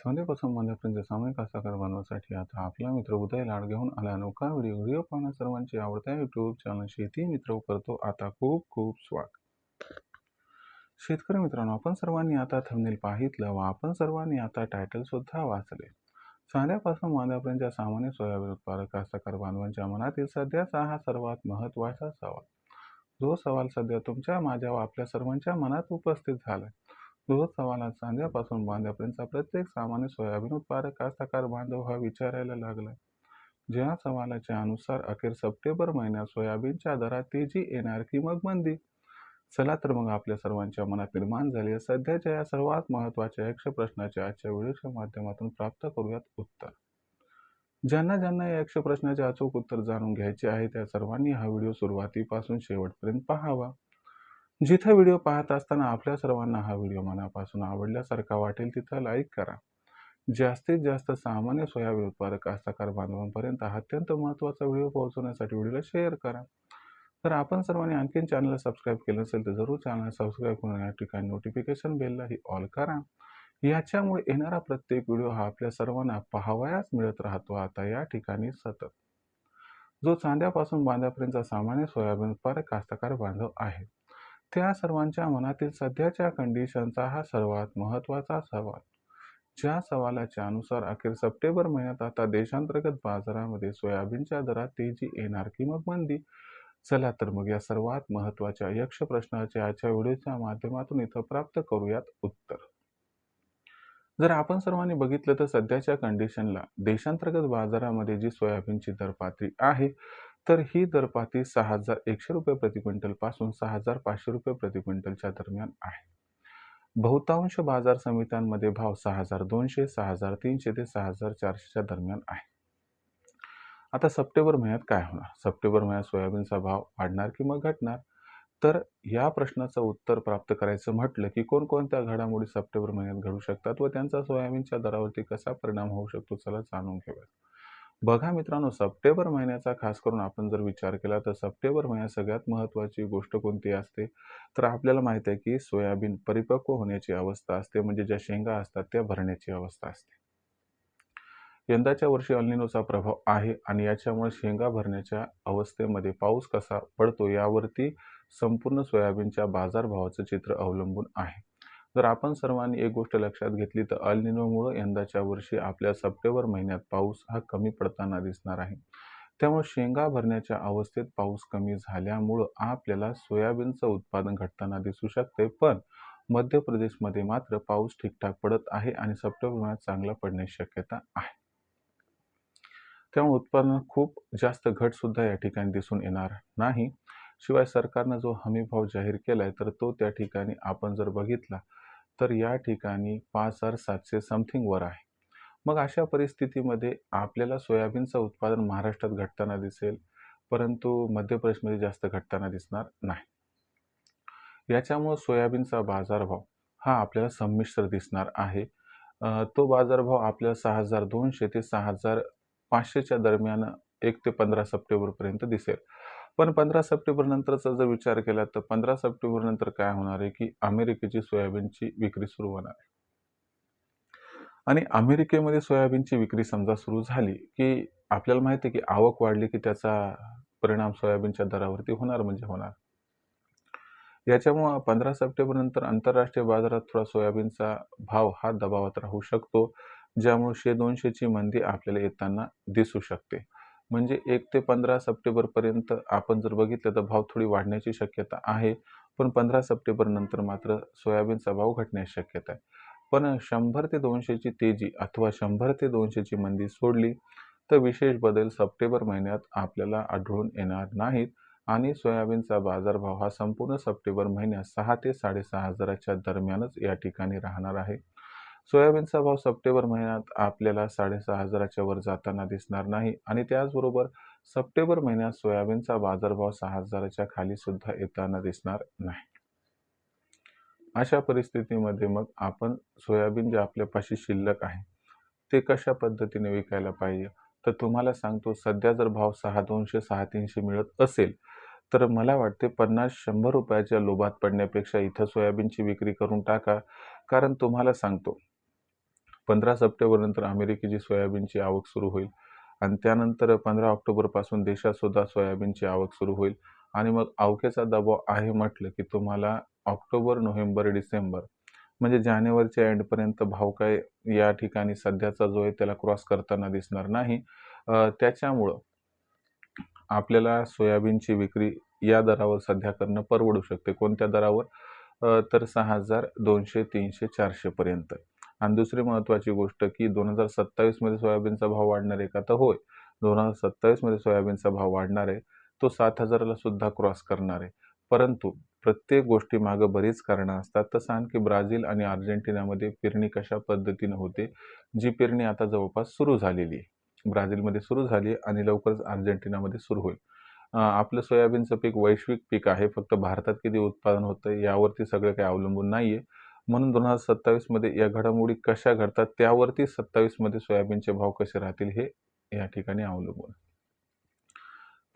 संध्यापासून मंद्यापर्यंत सामूहिक कास्तकार बनवासाठी आता आपला मित्र उदय लाड घेऊन आला नौका व्हिडिओ पाहणं सर्वांची आवडत्या युट्यूब चॅनल शेती मित्र करतो आता खूप खूप स्वागत. शेतकरी मित्रांनो, आपण सर्वांनी आता थंबनेल पाहितलं व आपण सर्वांनी आता टायटल सुद्धा वाचले. सांध्यापासून मांद्यापर्यंत सामान्य सोयाबीन उत्पादक कास्तकार बांधवांच्या मनातील सध्याचा हा सर्वात महत्त्वाचा सवाल. जो सवाल सध्या तुमच्या माझ्या व आपल्या सर्वांच्या मनात उपस्थित झालाय. जो सवाल आज सांध्यापासून बांध्यापर्यंत प्रत्येक सामान्य सोयाबीन उत्पादक कास्तकार बांधव हा विचारायला लागलाय. ज्या सवालाच्या अनुसार अखेर सप्टेंबर महिन्यात सोयाबीनच्या दरात तेजी येणार की मग मंदी. चला तर मग आपल्या सर्वांच्या मनात निर्माण झालेल्या सध्याच्या या सर्वात महत्त्वाच्या यक्ष प्रश्नाचे आजच्या व्हिडिओच्या माध्यमातून प्राप्त करूयात उत्तर. ज्यांना ज्यांना या यक्ष प्रश्नाचे अचूक उत्तर जाणून घ्यायचे आहे त्या सर्वांनी हा व्हिडिओ सुरुवातीपासून शेवटपर्यंत पाहावा. जिथे व्हिडिओ पाहत असताना आपल्या सर्वांना हा व्हिडिओ मनापासून आवडल्यासारखा वाटेल तिथं लाईक करा. जास्तीत जास्त सामान्य सोयाबीन उत्पादक कास्तकार बांधवांपर्यंत हा अत्यंत महत्त्वाचा व्हिडिओ पोहोचवण्यासाठी व्हिडिओला शेअर करा. तर आपण सर्वांनी आणखीन चॅनलला सबस्क्राईब केलं असेल तर जरूर चॅनलला सबस्क्राईब करून या ठिकाणी नोटिफिकेशन बेललाही ऑल करा. याच्यामुळे येणारा प्रत्येक व्हिडिओ हा आपल्या सर्वांना पाहावयास मिळत राहतो. आता या ठिकाणी सतत जो चांद्यापासून बांध्यापर्यंत सामान्य सोयाबीन उत्पादक कास्तकार बांधव आहे त्या सर्वांच्या मनातील सध्याच्या कंडिशनचा हा सर्वात महत्त्वाचा सवाल. ज्या सवालाच्या अनुसार अखेर सप्टेंबर महिन्यात आता देशांतर्गत बाजारामध्ये सोयाबीनच्या दरात तेजी येणार की मग मंदी. चला तर मग या सर्वात महत्त्वाच्या यक्ष प्रश्नाचे आजच्या व्हिडिओच्या माध्यमातून इथं प्राप्त करूयात उत्तर. जर आपण सर्वांनी बघितलं तर सध्याच्या कंडिशनला देशांतर्गत बाजारामध्ये जी सोयाबीनची दरपातळी आहे तर ही दरपातळी 6,100 रुपये प्रति क्विंटल पासून 6,500 रुपये प्रति क्विंटलच्या दरम्यान आहे. बहुतांश बाजार समित्यांमध्ये भाव 6,200, 6,300 ते 6,400च्या दरम्यान आहे. आता सप्टेंबर महिन्यात काय होणार? सप्टेंबर महिन्यात सोयाबीनचा भाव वाढणार की मग घटणार? तर या प्रश्नाचं उत्तर प्राप्त करायचं म्हटलं की कोणकोणत्या घडामोडी सप्टेंबर महिन्यात घडू शकतात व त्यांचा सोयाबीनच्या दरावरती कसा परिणाम होऊ शकतो, चला जाणून घेऊया. बघा मित्रांनो, सप्टेंबर महिन्याचा खास करून आपण जर विचार केला तर सप्टेंबर महिन्यात सगळ्यात महत्त्वाची गोष्ट कोणती असते तर आपल्याला माहिती आहे की सोयाबीन परिपक्व होण्याची अवस्था असते, म्हणजे ज्या शेंगा असतात त्या भरण्याची अवस्था असते. यंदाच्या वर्षी अल निनोचा प्रभाव आहे आणि याच्यामुळे शेंगा भरण्याच्या अवस्थेमध्ये पाऊस कसा पडतो यावरती संपूर्ण सोयाबीनच्या बाजारभावाचं चित्र अवलंबून आहे. जर आपण सर्वांनी एक गोष्ट लक्षात घेतली तर अल निनोमुळे यंदाच्या वर्षी आपल्या सप्टेंबर महिन्यात पाऊस हा कमी पडताना दिसणार आहे. त्यामुळे शेंगा भरण्याच्या अवस्थेत पाऊस कमी झाल्यामुळं आपल्याला सोयाबीनचं उत्पादन घटताना दिसू शकते. पण मध्य प्रदेशमध्ये मात्र पाऊस ठीकठाक पडत आहे आणि सप्टेंबर महिन्यात चांगला पडण्याची शक्यता आहे. त्यामुळे उत्पादनात खूप जास्त घट सुद्धा या ठिकाणी दिसून येणार नाही. शिवाय सरकारनं जो हमीभाव जाहीर केलाय तर तो त्या ठिकाणी आपण जर बघितला तर या ठिकाणी 5,700 समथिंग वर आहे. मग अशा परिस्थितीमध्ये आपल्याला सोयाबीनचं उत्पादन महाराष्ट्रात घटताना दिसेल, परंतु मध्य प्रदेशमध्ये जास्त घटताना दिसणार नाही. याच्यामुळे सोयाबीनचा बाजारभाव हा आपल्याला संमिश्र दिसणार आहे. तो बाजारभाव आपल्याला 6,200 ते 6,500च्या दरम्यान 1 ते 15 सप्टेंबरपर्यंत दिसेल. पण 15 सप्टेंबर नंतरचा जर विचार केला तर 15 सप्टेंबर नंतर काय होणार आहे की अमेरिकेची सोयाबीनची विक्री सुरू होणार आहे. आणि अमेरिकेमध्ये सोयाबीनची विक्री समजा सुरू झाली की आपल्याला माहिती आहे की आवक वाढली की त्याचा परिणाम सोयाबीनच्या दरावरती होणार म्हणजे होणार. याच्यामुळे 15 सप्टेंबर नंतर आंतरराष्ट्रीय बाजारात थोडा सोयाबीनचा भाव हा दबावात राहू शकतो, ज्यामुळे 100-200ची मंदी आपल्याला येताना दिसू शकते. म्हणजे 1 ते 15 सप्टेंबरपर्यंत आपण जर बघितलं तर भाव थोडी वाढण्याची शक्यता आहे, पण 15 सप्टेंबर नंतर मात्र सोयाबीनचा भाव घटण्याची शक्यता आहे. पण 100 ते 200ची तेजी अथवा 100 ते 200ची मंदी सोडली तर विशेष बदल सप्टेंबर महिन्यात आपल्याला आढळून येणार नाहीत आणि सोयाबीनचा बाजारभाव हा संपूर्ण सप्टेंबर महिन्यात 6 ते 6,500 हजाराच्या दरम्यानच या ठिकाणी राहणार आहे. सोयाबीनचा भाव सप्टेंबर महिन्यात आपल्याला 6,500 हजाराच्या वर जाताना दिसणार नाही आणि त्याचबरोबर सप्टेंबर महिन्यात सोयाबीनचा बाजारभाव 6,000च्या खाली सुद्धा येताना दिसणार नाही. अशा परिस्थितीमध्ये मग आपण सोयाबीन जे आपल्यापाशी शिल्लक आहे ते कशा पद्धतीने विकायला पाहिजे तर तुम्हाला सांगतो, सध्या जर भाव 6,200 6,300 मिळत असेल तर मला वाटते 50-100 रुपयाच्या लोभात पडण्यापेक्षा इथं सोयाबीनची विक्री करून टाका. कारण तुम्हाला सांगतो 15 सप्टेंबरनंतर अमेरिकेची सोयाबीनची आवक सुरू होईल आणि त्यानंतर 15 ऑक्टोबरपासून देशात सुद्धा सोयाबीनची आवक सुरू होईल आणि मग अवकेचा दबाव आहे म्हटलं की तुम्हाला ऑक्टोबर, नोव्हेंबर, डिसेंबर म्हणजे जानेवारीच्या एंडपर्यंत भाव काय या ठिकाणी सध्याचा जो आहे त्याला क्रॉस करताना दिसणार नाही. त्याच्यामुळं आपल्याला सोयाबीनची विक्री या दरावर सध्या करणं परवडू शकते. कोणत्या दरावर? तर 6,200, 300, 400 पर्यंत. आणि दुसरी महत्त्वाची गोष्ट की 2027 मध्ये सोयाबीनचा भाव वाढणार आहे का? तर होय. 2027 मध्ये सोयाबीनचा भाव वाढणार आहे. तो 7,000 ला सुद्धा क्रॉस करणार आहे. परंतु प्रत्येक गोष्टीमागे बरीच कारणं असतात. तसं आणखी ब्राझील आणि अर्जेंटिनामध्ये पेरणी कशा पद्धतीनं होते, जी पेरणी आता जवळपास सुरू झालेली आहे. ब्राझीलमध्ये सुरू झाली आहे आणि लवकरच अर्जेंटिनामध्ये सुरू होईल. आपलं सोयाबीनचं पीक वैश्विक पीक आहे. फक्त भारतात किती उत्पादन होतं यावरती सगळं काही अवलंबून नाहीये. म्हणून 2027 मध्ये या घडामोडी कशा घडतात त्यावरती 27 मध्ये सोयाबीनचे भाव कसे राहतील हे या ठिकाणी अवलंबून.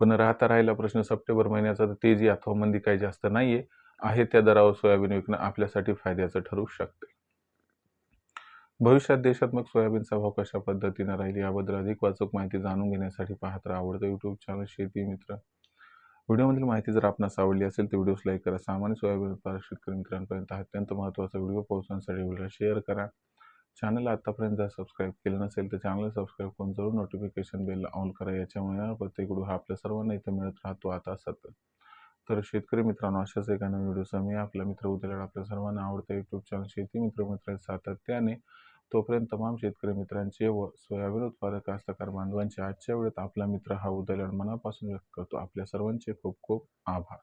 पण राहिला प्रश्न सप्टेंबर महिन्याचा, तर तेजी अथवा मंदी काही जास्त नाहीये. आहे त्या दरावर सोयाबीन विकणं आपल्यासाठी फायद्याचं ठरू शकते. भविष्यात देशात मग सोयाबीनचा भाव कशा पद्धतीने राहील याबद्दल अधिक वाचक माहिती जाणून घेण्यासाठी पाहत राहा आवडतं यूट्यूब चॅनल शेती मित्र. व्हिडिओमधील माहिती जर आपणास आवडली असेल तर व्हिडिओस लाईक करा. सामान्य सोयाबीन उत्पादक शेतकरी मित्रांपर्यंत हा अत्यंत महत्त्वाचा व्हिडिओ पोहोचवण्यासाठी व्हिडिओ शेअर करा. चॅनलला आतापर्यंत जर सबस्क्राईब केलं नसेल तर चॅनल सबस्क्राईब करून जरूर नोटिफिकेशन बेलला ऑन करा. याच्यामुळे प्रत्येक व्हिडिओ हा आपल्या सर्वांना इथं मिळत राहतो आता सतत. तर शेतकरी मित्रांनो, अशाच एका नवीन व्हिडिओसह मी आपला मित्र उद्या आपल्या सर्वांना आवडतं यूट्यूब चॅनल शेती मित्र सातत्याने. तोपर्यंत तमाम शेतकरी मित्रांचे व सोयाबीन उत्पादक कास्तकार बांधवांचे आजच्या वेळेत आपला मित्र हा उदयलाल मनापासून व्यक्त करतो. आपल्या सर्वांचे खूप खूप आभार.